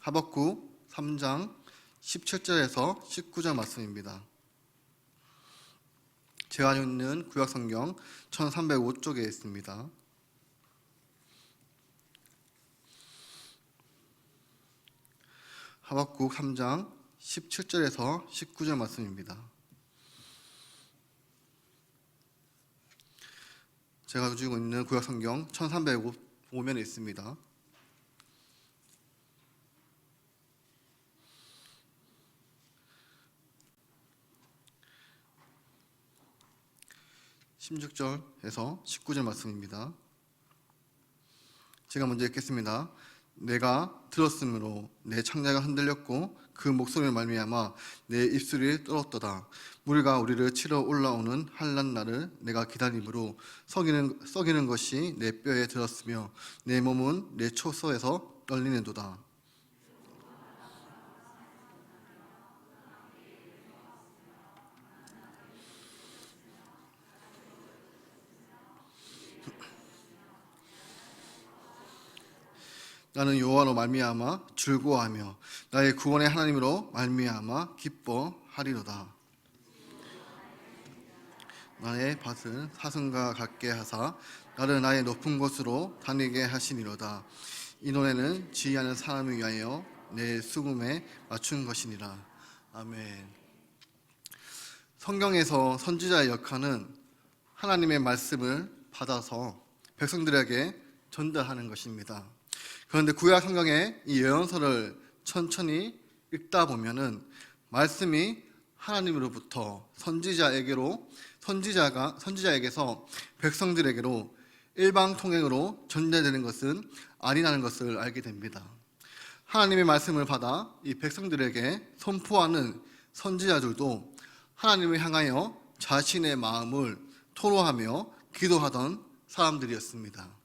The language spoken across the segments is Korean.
하박국 3장 17절에서 19절 말씀입니다. 제가 가지고 있는 구약성경 1305쪽에 있습니다. 하박국 3장 17절에서 19절 말씀입니다. 제가 가지고 있는 구약성경 1305면에 있습니다. (16절에서 19절) 말씀입니다. 제가 먼저 읽겠습니다. 내가 들었으므로 내 창자가 흔들렸고 그 목소리를 말미암아 내 입술이 떨었도다. 무리가 우리를 치러 올라오는 환난 날을 내가 기다림으로 썩이는 것이 내 뼈에 들었으며 내 몸은 내 초소에서 떨리는도다. 나는 여호와로 말미암아 즐거워하며 나의 구원의 하나님으로 말미암아 기뻐하리로다. 나의 밭을 사슴과 같게 하사 나를 나의 높은 곳으로 다니게 하시니로다. 이 노래는 지휘하는 사람을 위하여 내 수금에 맞춘 것이니라. 아멘. 성경에서 선지자의 역할은 하나님의 말씀을 받아서 백성들에게 전달하는 것입니다. 그런데 구약 성경의 이 예언서를 천천히 읽다 보면은 말씀이 하나님으로부터 선지자에게서 백성들에게로 일방 통행으로 전달되는 것은 아니라는 것을 알게 됩니다. 하나님의 말씀을 받아 이 백성들에게 선포하는 선지자들도 하나님을 향하여 자신의 마음을 토로하며 기도하던 사람들이었습니다.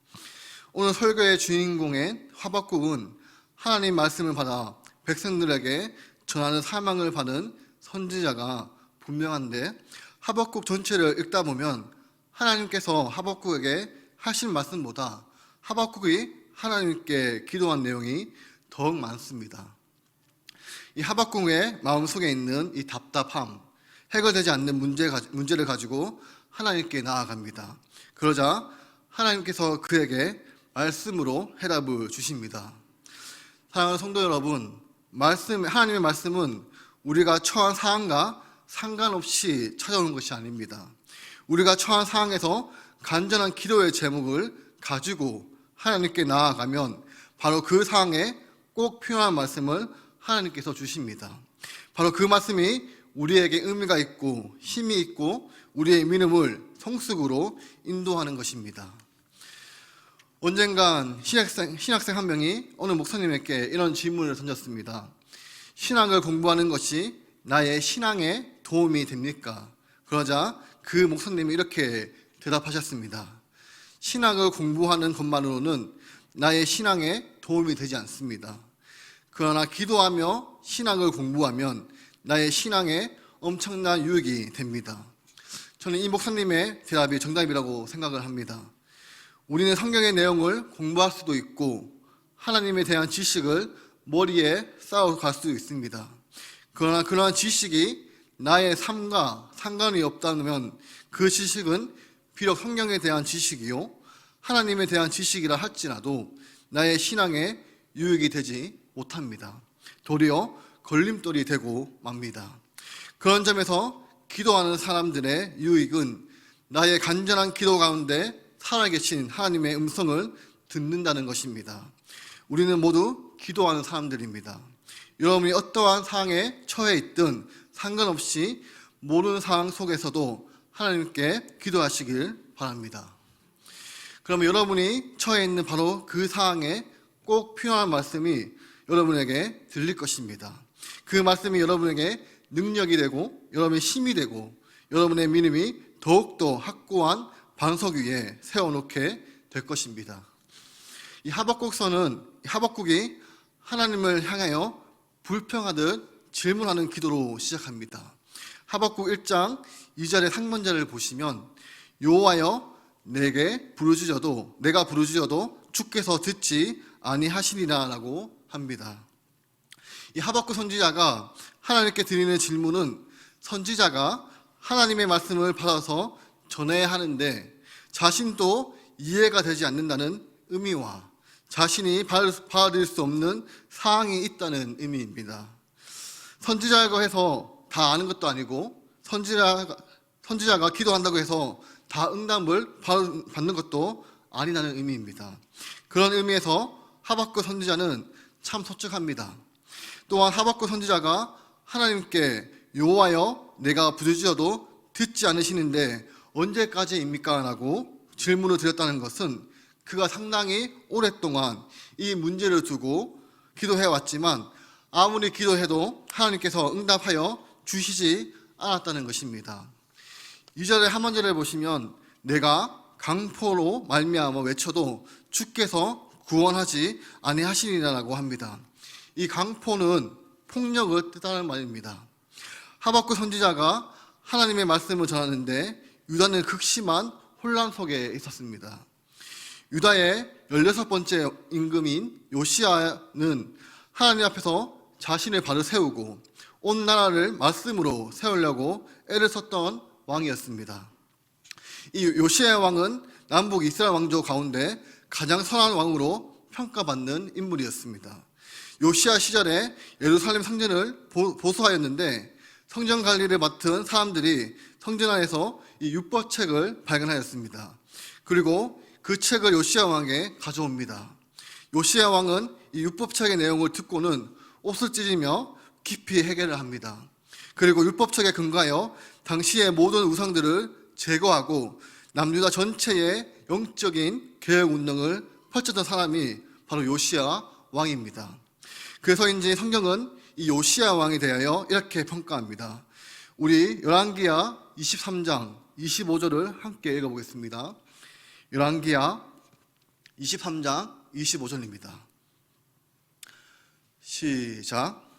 오늘 설교의 주인공인 하박국은 하나님 말씀을 받아 백성들에게 전하는 사명을 받은 선지자가 분명한데, 하박국 전체를 읽다 보면 하나님께서 하박국에게 하신 말씀보다 하박국이 하나님께 기도한 내용이 더욱 많습니다. 이 하박국의 마음속에 있는 이 답답함, 해결되지 않는 문제를 가지고 하나님께 나아갑니다. 그러자 하나님께서 그에게 말씀으로 해답을 주십니다. 사랑하는 성도 여러분, 하나님의 말씀은 우리가 처한 상황과 상관없이 찾아오는 것이 아닙니다. 우리가 처한 상황에서 간절한 기도의 제목을 가지고 하나님께 나아가면 바로 그 상황에 꼭 필요한 말씀을 하나님께서 주십니다. 바로 그 말씀이 우리에게 의미가 있고 힘이 있고 우리의 믿음을 성숙으로 인도하는 것입니다. 언젠간 신학생 한 명이 어느 목사님에게 이런 질문을 던졌습니다. 신학을 공부하는 것이 나의 신앙에 도움이 됩니까? 그러자 그 목사님이 이렇게 대답하셨습니다. 신학을 공부하는 것만으로는 나의 신앙에 도움이 되지 않습니다. 그러나 기도하며 신학을 공부하면 나의 신앙에 엄청난 유익이 됩니다. 저는 이 목사님의 대답이 정답이라고 생각을 합니다. 우리는 성경의 내용을 공부할 수도 있고 하나님에 대한 지식을 머리에 쌓아갈 수도 있습니다. 그러나 그러한 지식이 나의 삶과 상관이 없다면 그 지식은 비록 성경에 대한 지식이요 하나님에 대한 지식이라 할지라도 나의 신앙에 유익이 되지 못합니다. 도리어 걸림돌이 되고 맙니다. 그런 점에서 기도하는 사람들의 유익은 나의 간절한 기도 가운데 살아계신 하나님의 음성을 듣는다는 것입니다. 우리는 모두 기도하는 사람들입니다. 여러분이 어떠한 상황에 처해 있든 상관없이 모르는 상황 속에서도 하나님께 기도하시길 바랍니다. 그러면 여러분이 처해 있는 바로 그 상황에 꼭 필요한 말씀이 여러분에게 들릴 것입니다. 그 말씀이 여러분에게 능력이 되고 여러분의 힘이 되고 여러분의 믿음이 더욱더 확고한 반석 위에 세워놓게 될 것입니다. 이 하박국이 하나님을 향하여 불평하듯 질문하는 기도로 시작합니다. 하박국 1장 2절의 상반절을 보시면 여호와여 내가 부르짖어도 주께서 듣지 아니하시리라 라고 합니다. 이 하박국 선지자가 하나님께 드리는 질문은 선지자가 하나님의 말씀을 받아서 전해야 하는데 자신도 이해가 되지 않는다는 의미와 자신이 받아들일 수 없는 사항이 있다는 의미입니다. 선지자라고 해서 다 아는 것도 아니고 선지자가 기도한다고 해서 다 응답을 받는 것도 아니라는 의미입니다. 그런 의미에서 하박국 선지자는 참 솔직합니다. 또한 하박국 선지자가 하나님께 여호와여 내가 부르짖어도 듣지 않으시는데 언제까지입니까? 라고 질문을 드렸다는 것은 그가 상당히 오랫동안 이 문제를 두고 기도해 왔지만 아무리 기도해도 하나님께서 응답하여 주시지 않았다는 것입니다. 2절의 하반절을 보시면 내가 강포로 말미암아 외쳐도 주께서 구원하지 아니하시리라고 합니다. 이 강포는 폭력을 뜻하는 말입니다. 하박국 선지자가 하나님의 말씀을 전하는데 유다는 극심한 혼란 속에 있었습니다. 유다의 16번째 임금인 요시야는 하나님 앞에서 자신의 발을 세우고 온 나라를 말씀으로 세우려고 애를 썼던 왕이었습니다. 이 요시야 왕은 남북 이스라엘 왕조 가운데 가장 선한 왕으로 평가받는 인물이었습니다. 요시야 시절에 예루살렘 성전을 보수하였는데 성전 관리를 맡은 사람들이 성전 안에서 이 율법책을 발견하였습니다. 그리고 그 책을 요시야 왕에게 가져옵니다. 요시야 왕은 이 율법책의 내용을 듣고는 옷을 찢으며 깊이 회개를 합니다. 그리고 율법책에 근거하여 당시의 모든 우상들을 제거하고 남유다 전체의 영적인 개혁 운동을 펼쳤던 사람이 바로 요시야 왕입니다. 그래서인지 성경은 이 요시야 왕에 대하여 이렇게 평가합니다. 우리 열왕기하 23장 25절을 함께 읽어보겠습니다. 열왕기하 23장 25절입니다. 시작.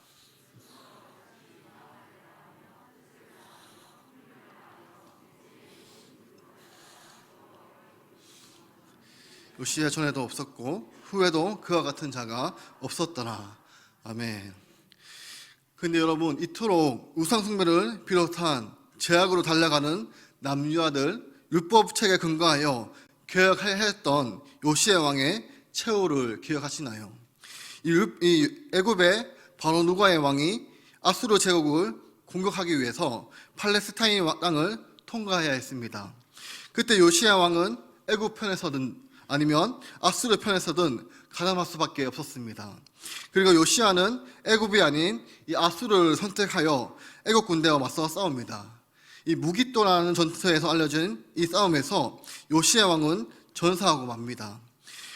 요시야 전에도 없었고 후에도 그와 같은 자가 없었더라. 아멘. 근데 여러분, 이토록 우상숭배를 비롯한 죄악으로 달려가는 남유다들 율법책에 근거하여 개혁하였던 요시야 왕의 최후를 기억하시나요? 이 애굽의 바로 누가의 왕이 아수르 제국을 공격하기 위해서 팔레스타인 땅을 통과해야 했습니다. 그때 요시야 왕은 애굽 편에서든 아니면 아수르 편에서든 가담할 수밖에 없었습니다. 그리고 요시야는 애굽이 아닌 이 아수르를 선택하여 애굽 군대와 맞서 싸웁니다. 이 무기또라는 전투에서 알려진 이 싸움에서 요시야 왕은 전사하고 맙니다.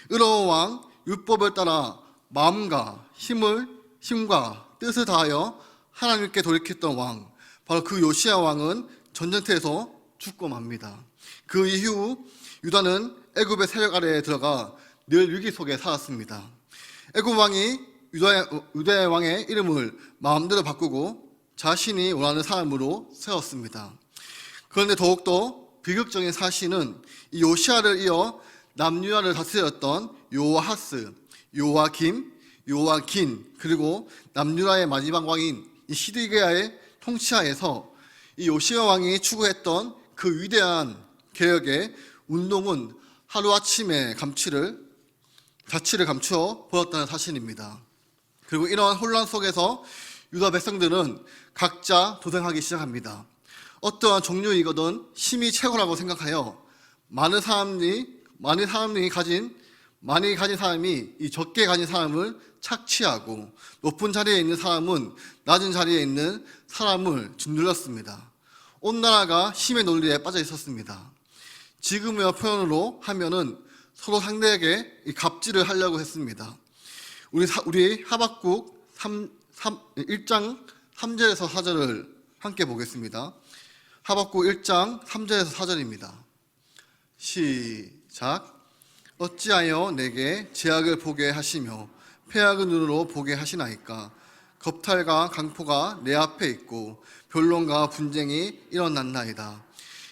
의로운 왕, 율법을 따라 마음과 힘과 뜻을 다하여 하나님께 돌이켰던 왕, 바로 그 요시야 왕은 전쟁터에서 죽고 맙니다. 그 이후 유다는 애굽의 세력 아래에 들어가 늘 위기 속에 살았습니다. 애굽 왕이 유다의 왕의 이름을 마음대로 바꾸고 자신이 원하는 사람으로 세웠습니다. 그런데 더욱더 비극적인 사실은 이 요시야를 이어 남유다를 다스렸던 요아하스, 요아김, 요아긴, 그리고 남유다의 마지막 왕인 이 시드기야의 통치하에서 이 요시야 왕이 추구했던 그 위대한 개혁의 운동은 하루아침에 자취를 감추어 버렸다는 사실입니다. 그리고 이러한 혼란 속에서 유다 백성들은 각자 도생하기 시작합니다. 어떠한 종류이거든 힘이 최고라고 생각하여 많이 가진 사람이 이 적게 가진 사람을 착취하고 높은 자리에 있는 사람은 낮은 자리에 있는 사람을 짓눌렀습니다. 온 나라가 힘의 논리에 빠져 있었습니다. 지금의 표현으로 하면은 서로 상대에게 갑질을 하려고 했습니다. 우리 하박국 1장 3절에서 4절을 함께 보겠습니다. 하박국 1장 3절에서 4절입니다. 시작. 어찌하여 내게 제약을 보게 하시며 패악의 눈으로 보게 하시나이까? 겁탈과 강포가 내 앞에 있고 변론과 분쟁이 일어났나이다.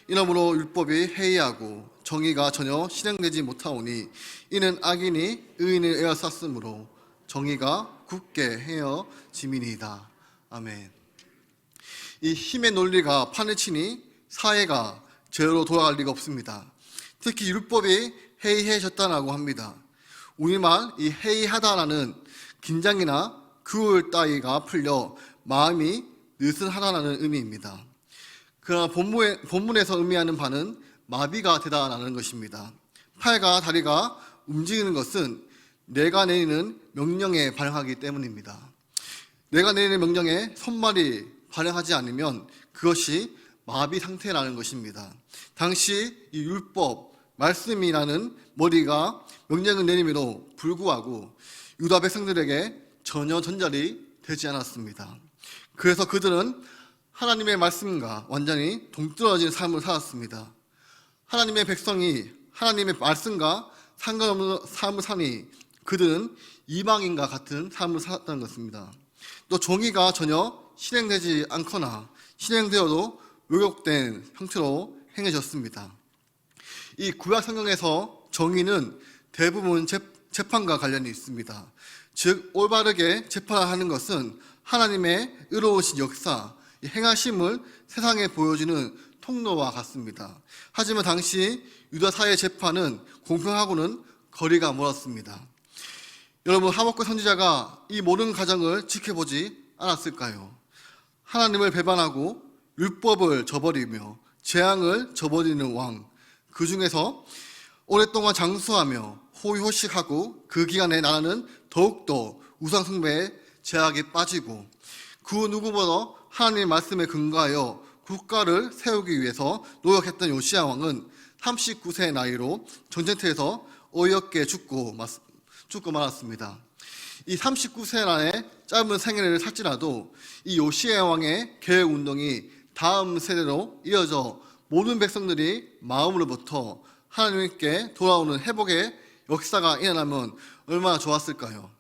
이러므로 율법이 해이하고 정의가 전혀 실행되지 못하오니 이는 악인이 의인을 에워쌌으므로 정의가 굳게 헤어짐이니이다. 아멘. 이 힘의 논리가 판을 치니 사회가 제대로 돌아갈 리가 없습니다. 특히 율법이 해이해졌다라고 합니다. 우리말 이 해이하다라는 긴장이나 규율 따위가 풀려 마음이 느슨하다라는 의미입니다. 그러나 본문에서 의미하는 바는 마비가 되다라는 것입니다. 팔과 다리가 움직이는 것은 내가 내리는 명령에 반응하기 때문입니다. 내가 내리는 명령에 손발이 반응하지 않으면 그것이 마비 상태라는 것입니다. 당시 이 율법, 말씀이라는 머리가 명령을 내림에도 불구하고 유다 백성들에게 전혀 전달이 되지 않았습니다. 그래서 그들은 하나님의 말씀과 완전히 동떨어진 삶을 살았습니다. 하나님의 백성이 하나님의 말씀과 상관없는 삶을 사니 그들은 이방인과 같은 삶을 살았다는 것입니다. 또 정의가 전혀 실행되지 않거나 실행되어도 왜곡된 형태로 행해졌습니다. 이 구약 성경에서 정의는 대부분 재판과 관련이 있습니다. 즉 올바르게 재판하는 것은 하나님의 의로우신 역사, 행하심을 세상에 보여주는 통로와 같습니다. 하지만 당시 유다 사회 재판은 공평하고는 거리가 멀었습니다. 여러분, 하박국 선지자가 이 모든 과정을 지켜보지 않았을까요? 하나님을 배반하고 율법을 저버리며 재앙을 저버리는 왕, 그 중에서 오랫동안 장수하며 호의호식하고 그 기간에 나라는 더욱더 우상숭배의 제약에 빠지고 그 누구보다 하나님의 말씀에 근거하여 국가를 세우기 위해서 노력했던 요시야 왕은 39세의 나이로 전쟁터에서 어이없게 죽고 말았습니다. 이 39세 안에 짧은 생애를 살지라도 이 요시야 왕의 개혁운동이 다음 세대로 이어져 모든 백성들이 마음으로부터 하나님께 돌아오는 회복의 역사가 일어나면 얼마나 좋았을까요?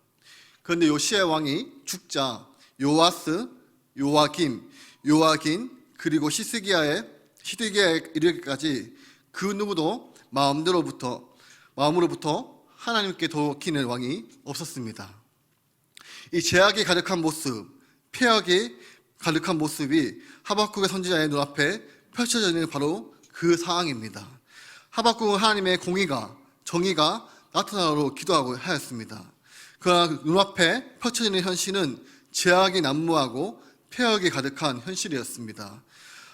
그런데 요시야 왕이 죽자 요아스, 요아긴 그리고 시드기야에 이르기까지 그 누구도 마음으로부터 하나님께 돌이키는 왕이 없었습니다. 이 제약이 가득한 모습, 폐역이 가득한 모습이 하박국의 선지자의 눈앞에 펼쳐지는 바로 그 상황입니다. 하박국은 하나님의 공의가, 정의가 나타나도록 기도하고 하였습니다. 그러나 눈앞에 펼쳐지는 현실은 제약이 난무하고 폐역이 가득한 현실이었습니다.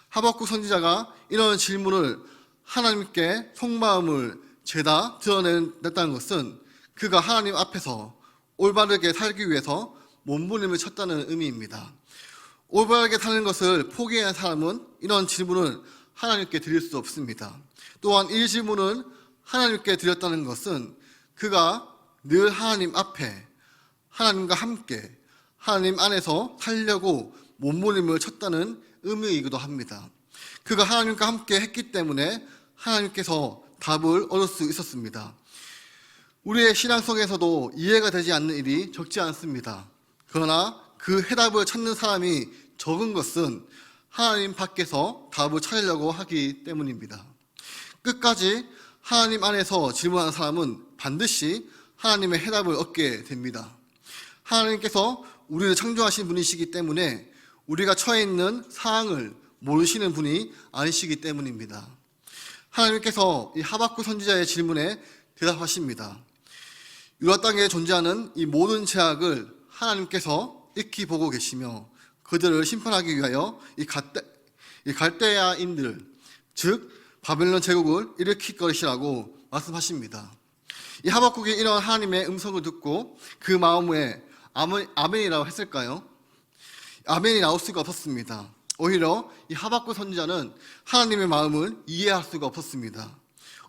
하박국 선지자가 이런 질문을 하나님께 속마음을 죄다 드러냈다는 것은 그가 하나님 앞에서 올바르게 살기 위해서 몸부림을 쳤다는 의미입니다. 올바르게 사는 것을 포기한 사람은 이런 질문을 하나님께 드릴 수 없습니다. 또한 이 질문을 하나님께 드렸다는 것은 그가 늘 하나님 앞에 하나님과 함께 하나님 안에서 살려고 몸부림을 쳤다는 의미이기도 합니다. 그가 하나님과 함께 했기 때문에 하나님께서 답을 얻을 수 있었습니다. 우리의 신앙 속에서도 이해가 되지 않는 일이 적지 않습니다. 그러나 그 해답을 찾는 사람이 적은 것은 하나님 밖에서 답을 찾으려고 하기 때문입니다. 끝까지 하나님 안에서 질문하는 사람은 반드시 하나님의 해답을 얻게 됩니다. 하나님께서 우리를 창조하신 분이시기 때문에 우리가 처해 있는 상황을 모르시는 분이 아니시기 때문입니다. 하나님께서 이 하박국 선지자의 질문에 대답하십니다. 유다 땅에 존재하는 이 모든 죄악을 하나님께서 익히 보고 계시며 그들을 심판하기 위하여 이 갈대아인들, 즉 바벨론 제국을 일으킬 것이라고 말씀하십니다. 이 하박국이 이런 하나님의 음성을 듣고 그 마음에 아멘이라고 했을까요? 아멘이 나올 수가 없었습니다. 오히려 이 하박국 선지자는 하나님의 마음을 이해할 수가 없었습니다.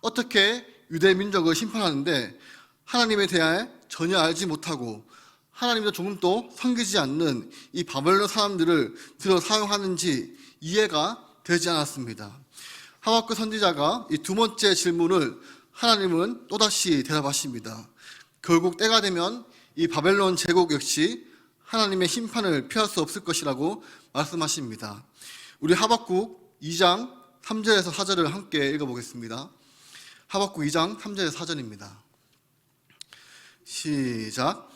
어떻게 유대 민족을 심판하는데 하나님에 대해 전혀 알지 못하고 하나님도 조금도 섬기지 않는 이 바벨론 사람들을 들어 사용하는지 이해가 되지 않았습니다. 하박국 선지자가 이 두 번째 질문을 하나님은 또다시 대답하십니다. 결국 때가 되면 이 바벨론 제국 역시 하나님의 심판을 피할 수 없을 것이라고 말씀하십니다. 우리 하박국 2장 3절에서 4절을 함께 읽어보겠습니다. 하박국 2장 3절에서 4절입니다. 시작.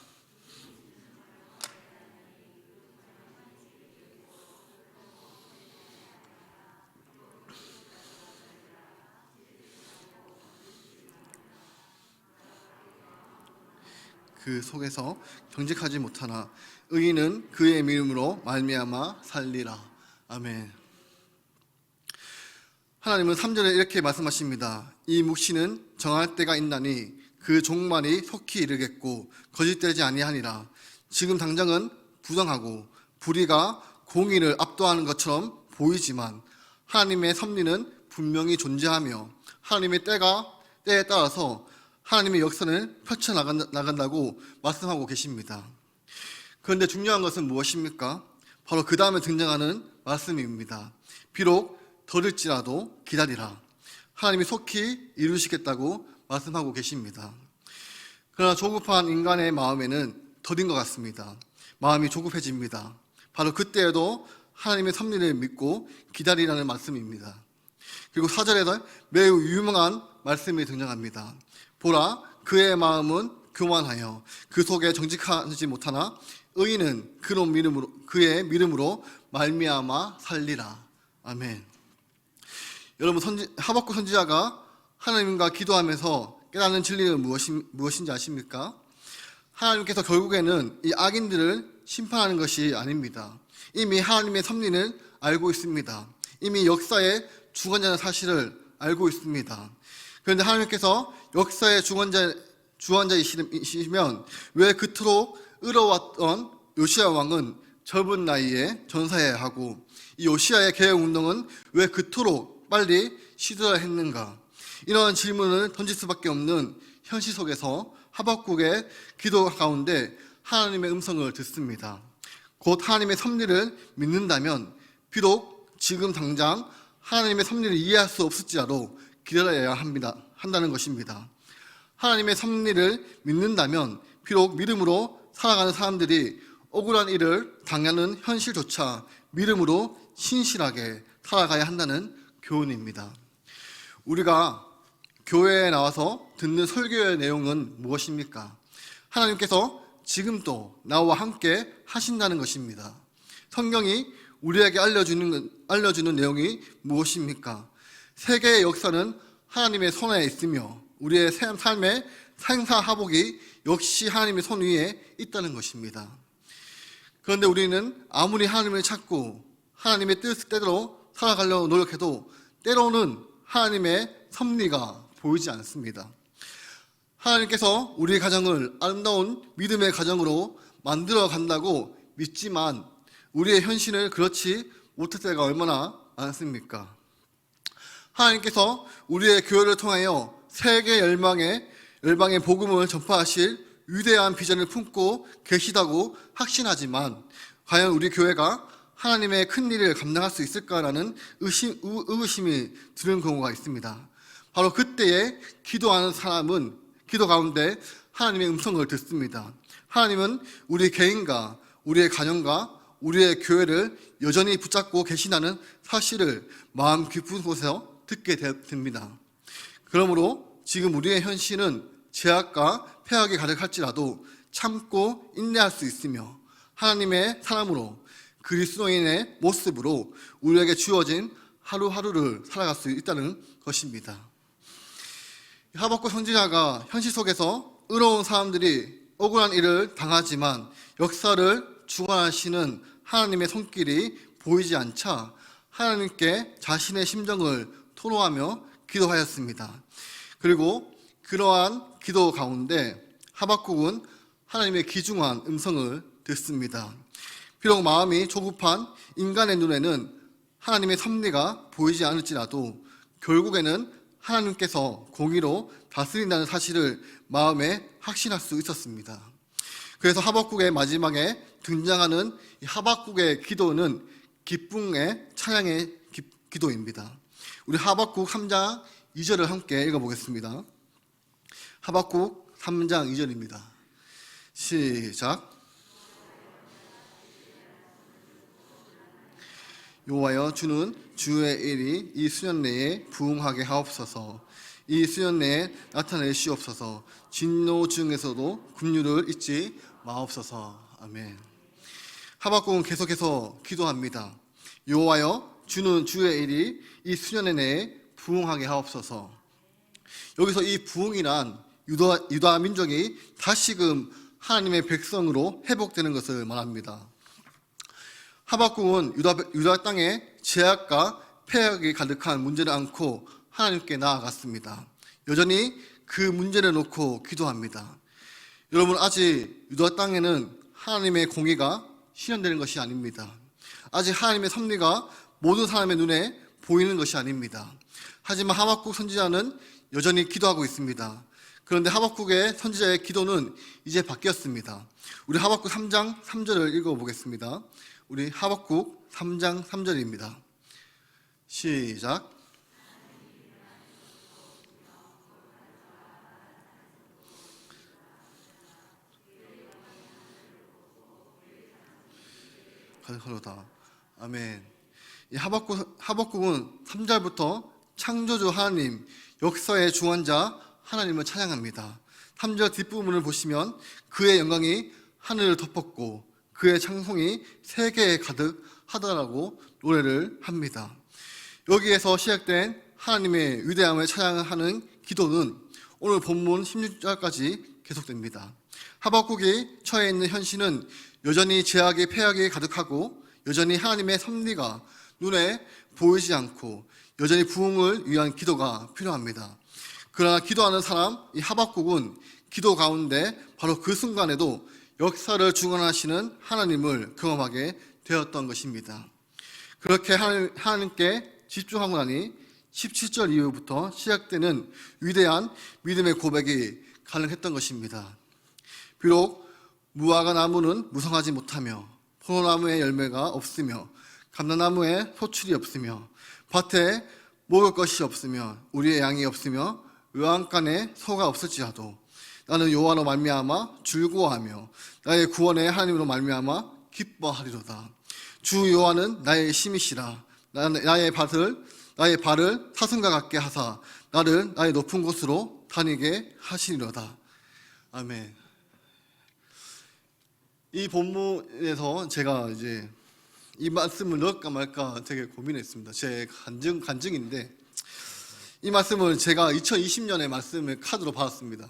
그 속에서 정직하지 못하나 의인은 그의 믿음으로 말미암아 살리라. 아멘. 하나님은 3절에 이렇게 말씀하십니다. 이 묵시는 정할 때가 있나니 그 종말이 속히 이르겠고 거짓되지 아니하니라. 지금 당장은 부정하고 불의가 공의를 압도하는 것처럼 보이지만 하나님의 섭리는 분명히 존재하며 하나님의 때에 따라서 하나님의 역사를 펼쳐나간다고 말씀하고 계십니다. 그런데 중요한 것은 무엇입니까? 바로 그 다음에 등장하는 말씀입니다. 비록 더딜지라도 기다리라. 하나님이 속히 이루시겠다고 말씀하고 계십니다. 그러나 조급한 인간의 마음에는 더딘 것 같습니다. 마음이 조급해집니다. 바로 그때에도 하나님의 섭리를 믿고 기다리라는 말씀입니다. 그리고 4절에는 매우 유명한 말씀이 등장합니다. 보라, 그의 마음은 교만하여 그 속에 정직하지 못하나 의인은 그의 믿음으로 말미암아 살리라. 아멘. 여러분, 하박국 선지자가 하나님과 기도하면서 깨닫는 진리는 무엇인지 아십니까? 하나님께서 결국에는 이 악인들을 심판하는 것이 아닙니다. 이미 하나님의 섭리를 알고 있습니다. 이미 역사의 주관자는 사실을 알고 있습니다. 그런데 하나님께서 역사의 주관자이시면 왜 그토록 의로웠던 요시야 왕은 젊은 나이에 전사해야 하고 이 요시야의 개혁운동은 왜 그토록 빨리 시도해야 했는가? 이러한 질문을 던질 수밖에 없는 현실 속에서 하박국의 기도 가운데 하나님의 음성을 듣습니다. 곧 하나님의 섭리를 믿는다면 비록 지금 당장 하나님의 섭리를 이해할 수 없을지라도 기다려야 한다는 것입니다. 하나님의 섭리를 믿는다면 비록 믿음으로 살아가는 사람들이 억울한 일을 당하는 현실조차 믿음으로 신실하게 살아가야 한다는 교훈입니다. 우리가 교회에 나와서 듣는 설교의 내용은 무엇입니까? 하나님께서 지금도 나와 함께 하신다는 것입니다. 성경이 우리에게 알려주는 내용이 무엇입니까? 세계의 역사는 하나님의 손에 있으며 우리의 삶의 생사하복이 역시 하나님의 손 위에 있다는 것입니다. 그런데 우리는 아무리 하나님을 찾고 하나님의 뜻대로 살아가려고 노력해도 때로는 하나님의 섭리가 보이지 않습니다. 하나님께서 우리 가정을 아름다운 믿음의 가정으로 만들어 간다고 믿지만 우리의 현실은 그렇지 못할 때가 얼마나 많습니까? 하나님께서 우리의 교회를 통하여 세계 열방의 복음을 전파하실 위대한 비전을 품고 계시다고 확신하지만 과연 우리 교회가 하나님의 큰 일을 감당할 수 있을까라는 의구심이 드는 경우가 있습니다. 바로 그때에 기도하는 사람은 기도 가운데 하나님의 음성을 듣습니다. 하나님은 우리 개인과 우리의 가정과 우리의 교회를 여전히 붙잡고 계시다는 사실을 마음 깊은 곳에서 듣게 됩니다. 그러므로 지금 우리의 현실은 제약과 폐악이 가득할지라도 참고 인내할 수 있으며 하나님의 사람으로 그리스도인의 모습으로 우리에게 주어진 하루하루를 살아갈 수 있다는 것입니다. 하박국 선지자가 현실 속에서 의로운 사람들이 억울한 일을 당하지만 역사를 주관하시는 하나님의 손길이 보이지 않자 하나님께 자신의 심정을 토로하며 기도하였습니다. 그리고 그러한 기도 가운데 하박국은 하나님의 귀중한 음성을 듣습니다. 비록 마음이 조급한 인간의 눈에는 하나님의 섭리가 보이지 않을지라도 결국에는 하나님께서 공의로 다스린다는 사실을 마음에 확신할 수 있었습니다. 그래서 하박국의 마지막에 등장하는 이 하박국의 기도는 기쁨의 찬양의 기도입니다. 우리 하박국 3장 2절을 함께 읽어보겠습니다. 하박국 3장 2절입니다. 시작. 여호와여, 주는 주의 일이 이 수년 내에 부응하게 하옵소서. 이 수년 내에 나타내시옵소서. 진노 중에서도 긍휼을 잊지 마옵소서. 아멘. 하박국은 계속해서 기도합니다. 여호와여, 주는 주의 일이 이 수년 내에 부응하게 하옵소서. 여기서 이 부응이란 유다 민족이 다시금 하나님의 백성으로 회복되는 것을 말합니다. 하박국은 유다 땅에 제약과 폐역이 가득한 문제를 안고 하나님께 나아갔습니다. 여전히 그 문제를 놓고 기도합니다. 여러분, 아직 유다 땅에는 하나님의 공의가 실현되는 것이 아닙니다. 아직 하나님의 섭리가 모든 사람의 눈에 보이는 것이 아닙니다. 하지만 하박국 선지자는 여전히 기도하고 있습니다. 그런데 하박국의 선지자의 기도는 이제 바뀌었습니다. 우리 하박국 3장 3절을 읽어보겠습니다. 우리 하박국 3장 3절입니다. 시작. 가득하로다. 아멘. 이 하박국은 3절부터 창조주 하나님, 역사의 주관자 하나님을 찬양합니다. 3절 뒷부분을 보시면 그의 영광이 하늘을 덮었고 그의 창송이 세계에 가득하다라고 노래를 합니다. 여기에서 시작된 하나님의 위대함을 찬양하는 기도는 오늘 본문 16절까지 계속됩니다. 하박국이 처해 있는 현실은 여전히 제약이 폐역이 가득하고 여전히 하나님의 섭리가 눈에 보이지 않고 여전히 부흥을 위한 기도가 필요합니다. 그러나 기도하는 사람, 이 하박국은 기도 가운데 바로 그 순간에도 역사를 주관하시는 하나님을 경험하게 되었던 것입니다. 그렇게 하나님께 집중하고 나니 17절 이후부터 시작되는 위대한 믿음의 고백이 가능했던 것입니다. 비록 무화과 나무는 무성하지 못하며 포도나무에 열매가 없으며 감람나무에 소출이 없으며 밭에 먹을 것이 없으며 우리의 양이 없으며 외양간에 소가 없을지라도 나는 여호와로 말미암아 즐거워하며 나의 구원의 하나님으로 말미암아 기뻐하리로다. 주 여호와는 나의 힘이시라. 나의 발을 사슴과 같게 하사 나를 나의 높은 곳으로 다니게 하시리로다. 아멘. 이 본문에서 제가 이제 이 말씀을 넣을까 말까 되게 고민했습니다. 제 간증인데 이 말씀을 제가 2020년에 말씀을 카드로 받았습니다.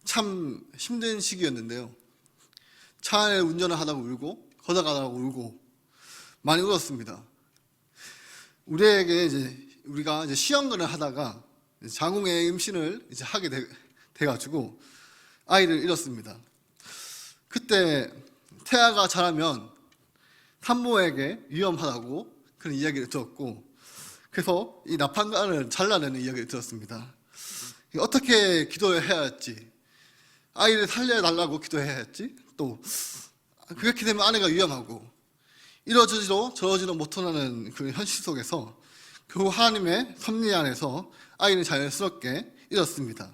참 힘든 시기였는데요. 차 운전을 하다가 울고 걷어가다가 울고 많이 울었습니다. 우리가 이제 시험관을 하다가 장궁의 임신을 이제 하게 돼가지고 아이를 잃었습니다. 그때 태아가 자라면 산모에게 위험하다고 그런 이야기를 들었고, 그래서 이 나판관을 잘라내는 이야기를 들었습니다. 어떻게 기도해야 할지, 아이를 살려달라고 기도해야 할지, 또 그렇게 되면 아내가 위험하고 이러지도 저러지도 못하는 그 현실 속에서 결국 하나님의 섭리 안에서 아이는 자연스럽게 잃었습니다.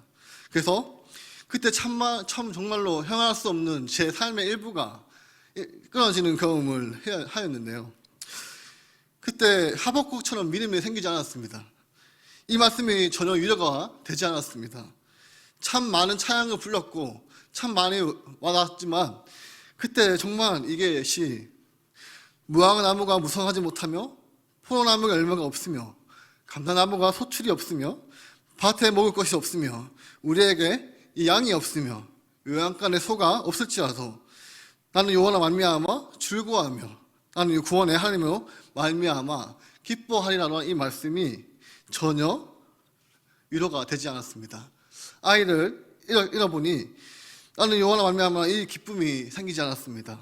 그래서 그때 참 정말로 형할 수 없는 제 삶의 일부가 끊어지는 경험을 하였는데요. 그때 하박국처럼 믿음이 생기지 않았습니다. 이 말씀이 전혀 위로가 되지 않았습니다. 참 많은 찬양을 불렀고 참 많이 와닿았지만 그때 정말 이게 무화과 나무가 무성하지 못하며 포도나무가 열매가 없으며 감람나무가 소출이 없으며 밭에 먹을 것이 없으며 우리에게 이 양이 없으며 외양간에 소가 없을지라도 나는 여호와로 말미암아 즐거워하며 나는 구원의 하나님으로 말미암아 기뻐하리라는 이 말씀이 전혀 위로가 되지 않았습니다. 아이를 잃어보니 나는 여호와로 말미암아 이 기쁨이 생기지 않았습니다.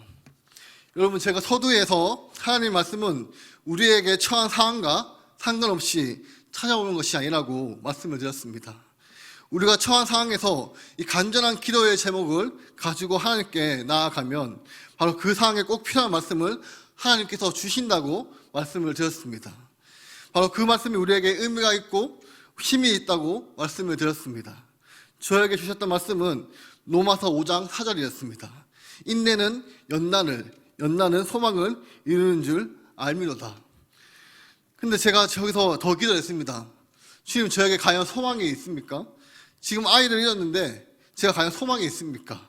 여러분, 제가 서두에서 하나님의 말씀은 우리에게 처한 상황과 상관없이 찾아오는 것이 아니라고 말씀을 드렸습니다. 우리가 처한 상황에서 이 간절한 기도의 제목을 가지고 하나님께 나아가면 바로 그 상황에 꼭 필요한 말씀을 하나님께서 주신다고 말씀을 드렸습니다. 바로 그 말씀이 우리에게 의미가 있고 힘이 있다고 말씀을 드렸습니다. 저에게 주셨던 말씀은 로마서 5장 4절이었습니다. 인내는 연단은 소망을 이루는 줄 알미로다. 근데 제가 저기서 더 기도했습니다. 주님, 저에게 과연 소망이 있습니까? 지금 아이를 잃었는데 제가 과연 소망이 있습니까?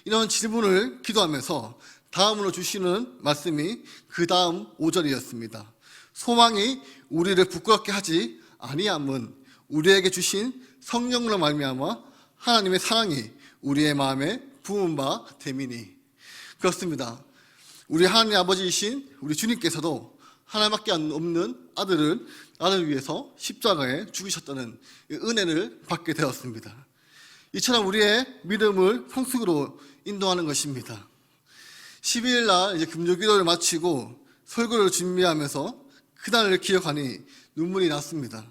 이런 질문을 기도하면서 다음으로 주시는 말씀이 그 다음 5절이었습니다. 소망이 우리를 부끄럽게 하지 아니함은 우리에게 주신 성령으로 말미암아 하나님의 사랑이 우리의 마음에 부은 바 되미니. 그렇습니다. 우리 하나님 아버지이신 우리 주님께서도 하나님밖에 없는 아들을 나를 위해서 십자가에 죽으셨다는 은혜를 받게 되었습니다. 이처럼 우리의 믿음을 성숙으로 인도하는 것입니다. 12일 날 이제 금요기도를 마치고 설교를 준비하면서 그날을 기억하니 눈물이 났습니다.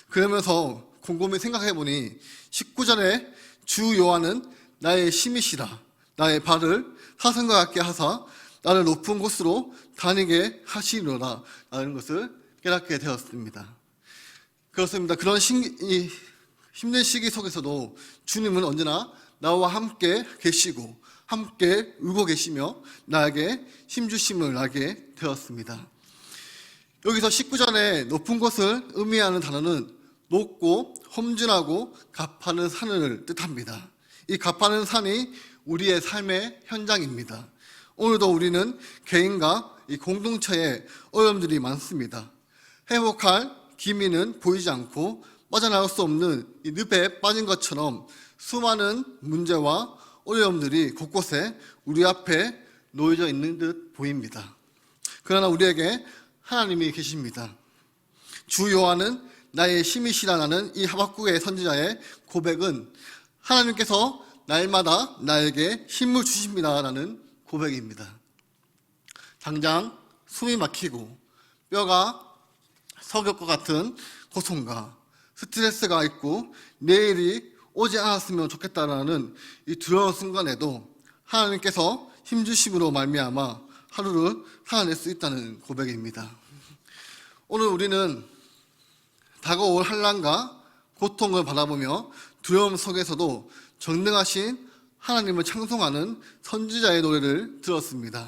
그러면서 곰곰이 생각해보니 19절에 주 여호와는 나의 힘이시라 나의 발을 사슴과 같게 하사 나를 높은 곳으로 다니게 하시리로라 라는 것을 깨닫게 되었습니다. 그렇습니다. 그런 힘든 시기 속에서도 주님은 언제나 나와 함께 계시고 함께 울고 계시며 나에게 힘주심을 알게 되었습니다. 여기서 19절에 높은 곳을 의미하는 단어는 높고 험준하고 갑하는 산을 뜻합니다. 이 갑하는 산이 우리의 삶의 현장입니다. 오늘도 우리는 개인과 이 공동체에 어려움들이 많습니다. 회복할 기미는 보이지 않고 빠져나올 수 없는 이 늪에 빠진 것처럼 수많은 문제와 어려움들이 곳곳에 우리 앞에 놓여져 있는 듯 보입니다. 그러나 우리에게 하나님이 계십니다. 주 여호와는 나의 힘이시라는 이 하박국의 선지자의 고백은 하나님께서 날마다 나에게 힘을 주십니다라는 고백입니다. 당장 숨이 막히고 뼈가 석을 것 같은 고통과 스트레스가 있고 내일이 오지 않았으면 좋겠다라는 이 두려운 순간에도 하나님께서 힘주심으로 말미암아 하루를 살아낼 수 있다는 고백입니다. 오늘 우리는 다가올 환난과 고통을 바라보며 두려움 속에서도 전능하신 하나님을 찬송하는 선지자의 노래를 들었습니다.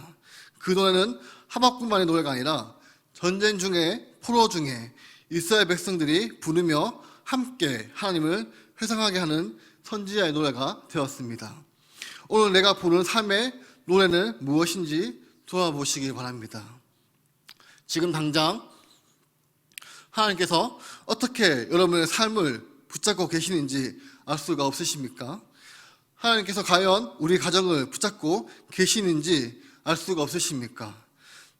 그 노래는 하박국만의 노래가 아니라 전쟁 중에 포로 중에 이스라엘 백성들이 부르며 함께 하나님을 회상하게 하는 선지자의 노래가 되었습니다. 오늘 내가 부르는 삶의 노래는 무엇인지 돌아보시기 바랍니다. 지금 당장 하나님께서 어떻게 여러분의 삶을 붙잡고 계시는지 알 수가 없으십니까? 하나님께서 과연 우리 가정을 붙잡고 계시는지 알 수가 없으십니까?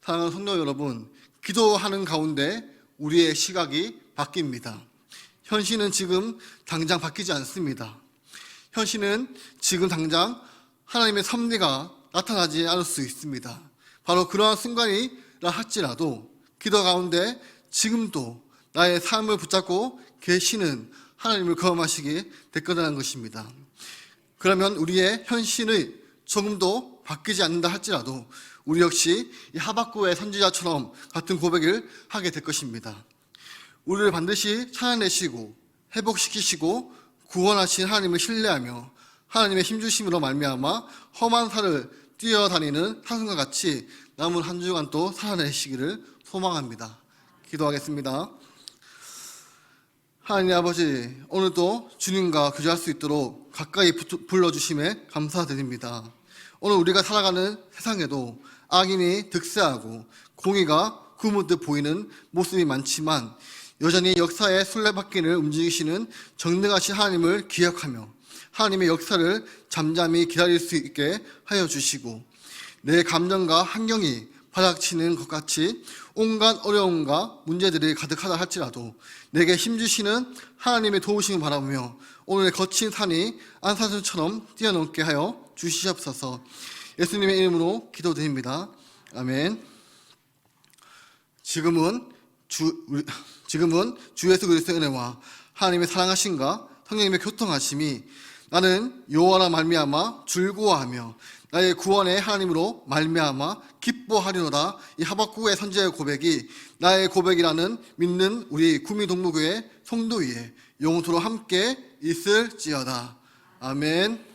사랑하는 성도 여러분, 기도하는 가운데 우리의 시각이 바뀝니다. 현실은 지금 당장 바뀌지 않습니다. 현실은 지금 당장 하나님의 섭리가 나타나지 않을 수 있습니다. 바로 그러한 순간이라 할지라도 기도 가운데 지금도 나의 삶을 붙잡고 계시는 하나님을 경험하시게 될 거라는 것입니다. 그러면 우리의 현실이 조금도 바뀌지 않는다 할지라도 우리 역시 이 하박국의 선지자처럼 같은 고백을 하게 될 것입니다. 우리를 반드시 찾아내시고 회복시키시고 구원하신 하나님을 신뢰하며 하나님의 힘주심으로 말미암아 험한 산을 뛰어다니는 사슴과 같이 남은 한 주간 또 살아내시기를 소망합니다. 기도하겠습니다. 하나님 아버지, 오늘도 주님과 교제할 수 있도록 가까이 불러주심에 감사드립니다. 오늘 우리가 살아가는 세상에도 악인이 득세하고 공의가 구문듯 보이는 모습이 많지만 여전히 역사의 술래바퀴를 움직이시는 전능하신 하나님을 기억하며 하나님의 역사를 잠잠히 기다릴 수 있게 하여 주시고 내 감정과 환경이 바닥치는 것 같이 온갖 어려움과 문제들이 가득하다 할지라도 내게 힘주시는 하나님의 도우심을 바라보며 오늘의 거친 산이 안산수처럼 뛰어넘게 하여 주시옵소서. 예수님의 이름으로 기도드립니다. 아멘. 지금은 주 예수 그리스도의 은혜와 하나님의 사랑하심과 성령님의 교통하심이 나는 여호와라 말미암아 즐거워하며 나의 구원의 하나님으로 말미암아 기뻐하리로다. 이 하박국의 선지자의 고백이 나의 고백이라는 믿는 우리 구미동무교회 성도 위에 영원토록 함께 있을지어다. 아멘.